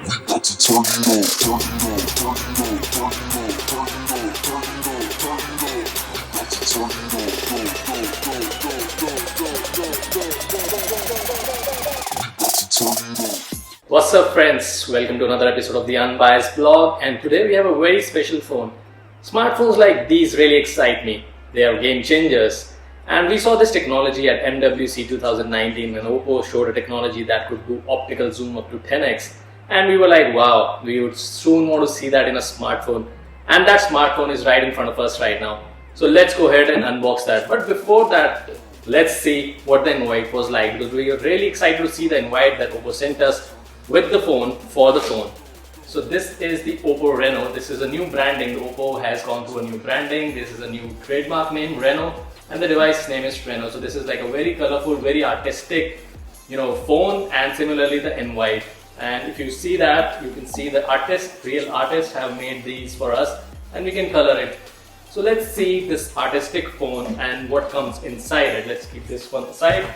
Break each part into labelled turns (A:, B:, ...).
A: What's up friends, welcome to another episode of the Unbiased Blog, and today we have a very special phone. Smartphones like these really excite me. They are game changers, and we saw this technology at MWC 2019 when OPPO showed a technology that could do optical zoom up to 10x, and we were like, wow, we would soon want to see that in a smartphone, and that smartphone is right in front of us right now. So let's go ahead and unbox that. But before that, let's see what the invite was like, because we are really excited to see the invite that OPPO sent us with the phone for the phone. So this is the OPPO Reno. This is a new branding. OPPO has gone through a new branding. This is a new trademark name, Reno, and the device name is Reno. So this is like a very colorful, very artistic, phone, and similarly the invite. And if you see that, you can see the real artists have made these for us, and we can color it. So let's see this artistic phone and what comes inside it. Let's keep this one aside.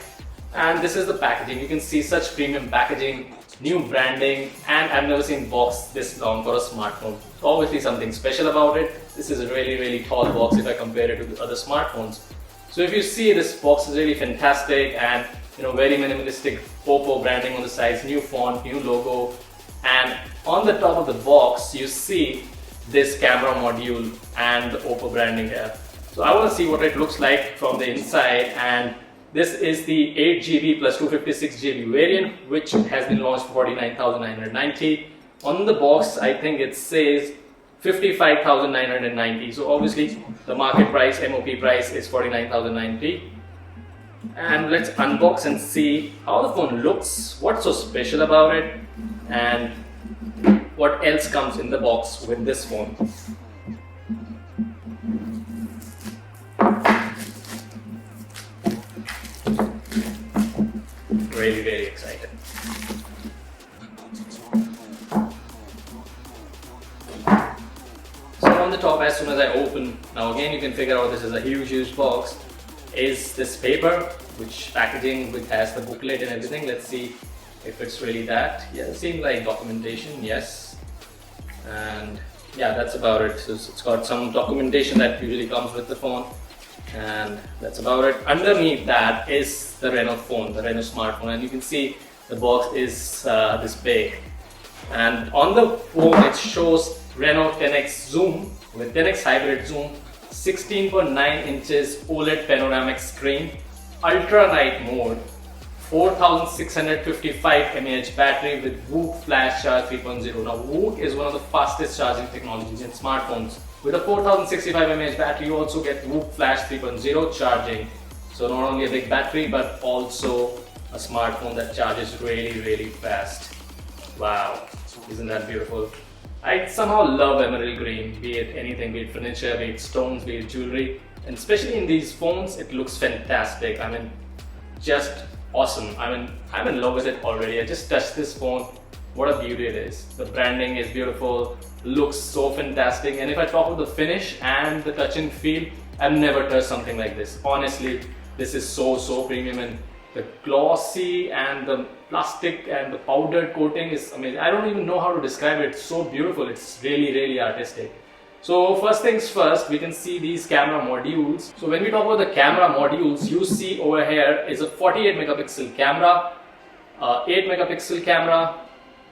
A: And this is the packaging. You can see such premium packaging, new branding, and I've never seen box this long for a smartphone. So obviously something special about it. This is a really tall box if I compare it to the other smartphones. So if you see, this box is really fantastic, and very minimalistic OPPO branding on the sides, new font, new logo, and on the top of the box you see this camera module and the OPPO branding here. So I want to see what it looks like from the inside, and this is the 8GB plus 256GB variant, which has been launched for 49,990. On the box, I think it says 55,990. So obviously the market price, MOP price, is 49,090. And let's unbox and see how the phone looks, what's so special about it, and what else comes in the box with this phone. Really excited. So on the top, as soon as I open, now again you can figure out this is a huge box, is this paper, which packaging, which has the booklet and everything. Let's see if it's really that. Yeah, it seems like documentation, yes. And yeah, that's about it. So it's got some documentation that usually comes with the phone, and that's about it. Underneath that is the Reno phone, the Reno smartphone, and you can see the box is this big. And on the phone it shows Reno 10X zoom with 10X hybrid zoom, 16.9 inches OLED panoramic screen, ultra night mode, 4655 mAh battery with Whoop flash charge 3.0. Now Whoop is one of the fastest charging technologies in smartphones. With a 4065 mAh battery, you also get Whoop flash 3.0 charging. So not only a big battery, but also a smartphone that charges really fast. Wow, isn't that beautiful? I somehow love emerald green, be it anything, be it furniture, be it stones, be it jewelry, and especially in these phones, it looks fantastic. I mean, just awesome. I'm in love with it already. I just touched this phone. What a beauty it is. The branding is beautiful, looks so fantastic, and if I talk about the finish and the touch and feel, I've never touched something like this. Honestly, this is so premium, and the glossy and the plastic and the powdered coating is amazing. I don't even know how to describe it. It's so beautiful. It's really artistic. So first things first, we can see these camera modules. So when we talk about the camera modules, you see over here is a 48 megapixel camera, 8 megapixel camera,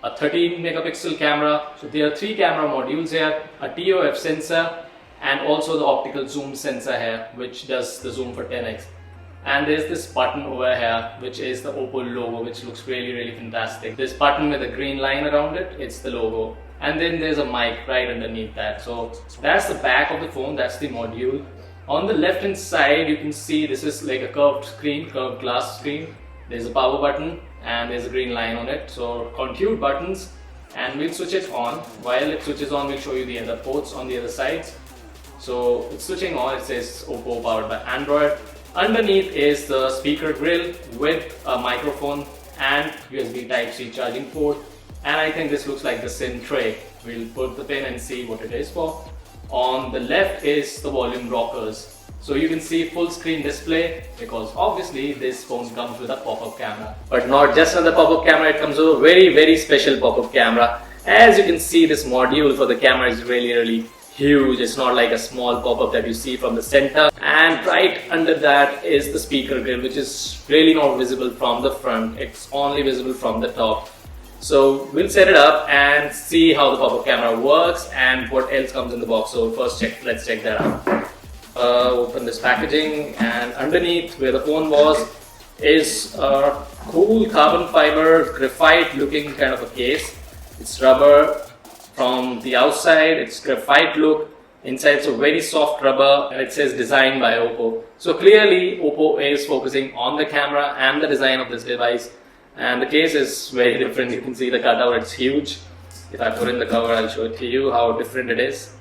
A: a 13 megapixel camera. So there are 3 camera modules here, a TOF sensor, and also the optical zoom sensor here, which does the zoom for 10x. And there's this button over here, which is the OPPO logo, which looks really fantastic. This button with a green line around it, it's the logo. And then there's a mic right underneath that. So that's the back of the phone, that's the module. On the left hand side, you can see this is like a curved glass screen. There's a power button and there's a green line on it. So contour buttons, and we'll switch it on. While it switches on, we'll show you the other ports on the other sides. So it's switching on, it says OPPO powered by Android. Underneath is the speaker grill with a microphone and USB Type-C charging port. And I think this looks like the SIM tray. We'll put the pin and see what it is for. On the left is the volume rockers. So you can see full screen display, because obviously this phone comes with a pop-up camera. But not just another pop-up camera, it comes with a very special pop-up camera. As you can see, this module for the camera is really huge. It's not like a small pop-up that you see from the center. And right under that is the speaker grill, which is really not visible from the front. It's only visible from the top. So we'll set it up and see how the pop-up camera works and what else comes in the box. So first let's check that out. Open this packaging, and underneath where the phone was is a cool carbon fiber graphite looking kind of a case. It's rubber from the outside, it's graphite look. Inside it's a very soft rubber, and it says designed by OPPO. So clearly OPPO is focusing on the camera and the design of this device. And the case is very different. You can see the cutout, it's huge. If I put in the cover, I'll show it to you how different it is.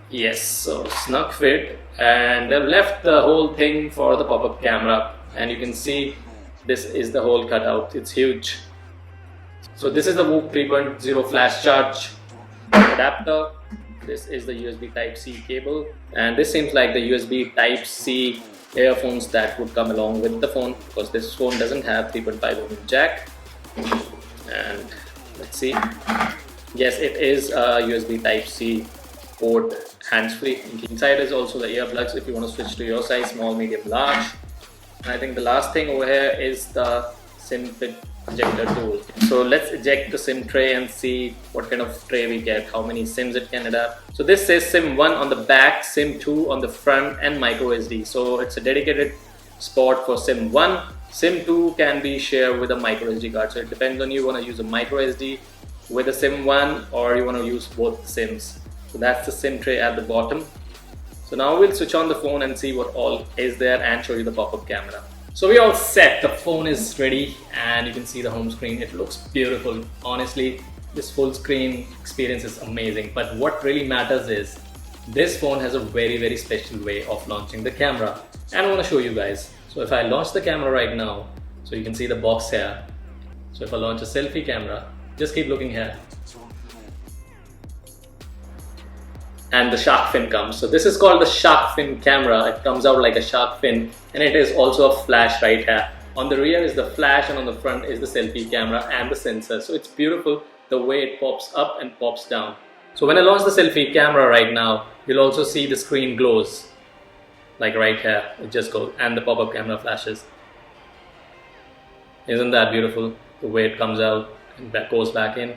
A: Yes, so snug fit, and they've left the whole thing for the pop-up camera, and you can see this is the whole cutout. It's huge. So this is the WOOC 3.0 flash charge adapter. This is the USB Type-C cable, and this seems like the USB Type-C earphones that would come along with the phone, because this phone doesn't have 3.5mm jack. And let's see, yes, it is a USB Type-C port, hands-free. Inside is also the earplugs if you want to switch to your size, small, medium, large. And I think the last thing over here is the SIM ejector tool. So let's eject the SIM tray and see what kind of tray we get, how many SIMs it can adapt. So this says SIM 1 on the back, SIM 2 on the front, and micro SD. So it's a dedicated spot for SIM 1. SIM 2 can be shared with a micro SD card. So it depends on you want to use a micro SD with a SIM 1 or you want to use both SIMs. So that's the SIM tray at the bottom. So now we'll switch on the phone and see what all is there and show you the pop-up camera. So we're all set. The phone is ready and you can see the home screen. It looks beautiful. Honestly, this full screen experience is amazing. But what really matters is this phone has a very special way of launching the camera. And I want to show you guys. So if I launch the camera right now, so you can see the box here. So if I launch a selfie camera, just keep looking here. And the shark fin comes. So this is called the shark fin camera. It comes out like a shark fin, and it is also a flash right here. On the rear is the flash, and on the front is the selfie camera and the sensor. So it's beautiful the way it pops up and pops down. So when I launch the selfie camera right now, you'll also see the screen glows. Like right here, it just goes, and the pop-up camera flashes. Isn't that beautiful? The way it comes out and goes back in.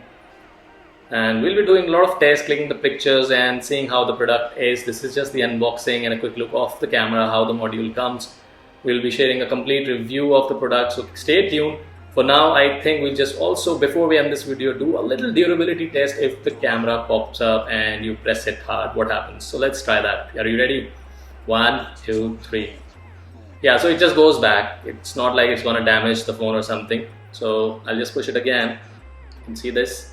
A: And we'll be doing a lot of tests, clicking the pictures and seeing how the product is. This is just the unboxing and a quick look of the camera, how the module comes. We'll be sharing a complete review of the product, so stay tuned. For now, I think we'll just also, before we end this video, do a little durability test. If the camera pops up and you press it hard, what happens? So let's try that. Are you ready? 1, 2, 3. Yeah, so it just goes back. It's not like it's gonna damage the phone or something. So I'll just push it again. You can see this.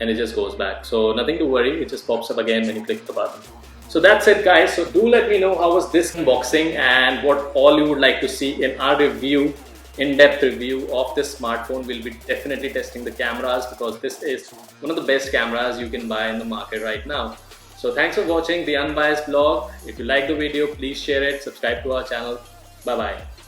A: And it just goes back. So nothing to worry, it just pops up again when you click the button. So that's it guys. So do let me know how was this unboxing and what all you would like to see in our review, in-depth review of this smartphone. We'll be definitely testing the cameras because this is one of the best cameras you can buy in the market right now. So thanks for watching the Unbiased Vlog. If you like the video, please share it, subscribe to our channel. Bye bye.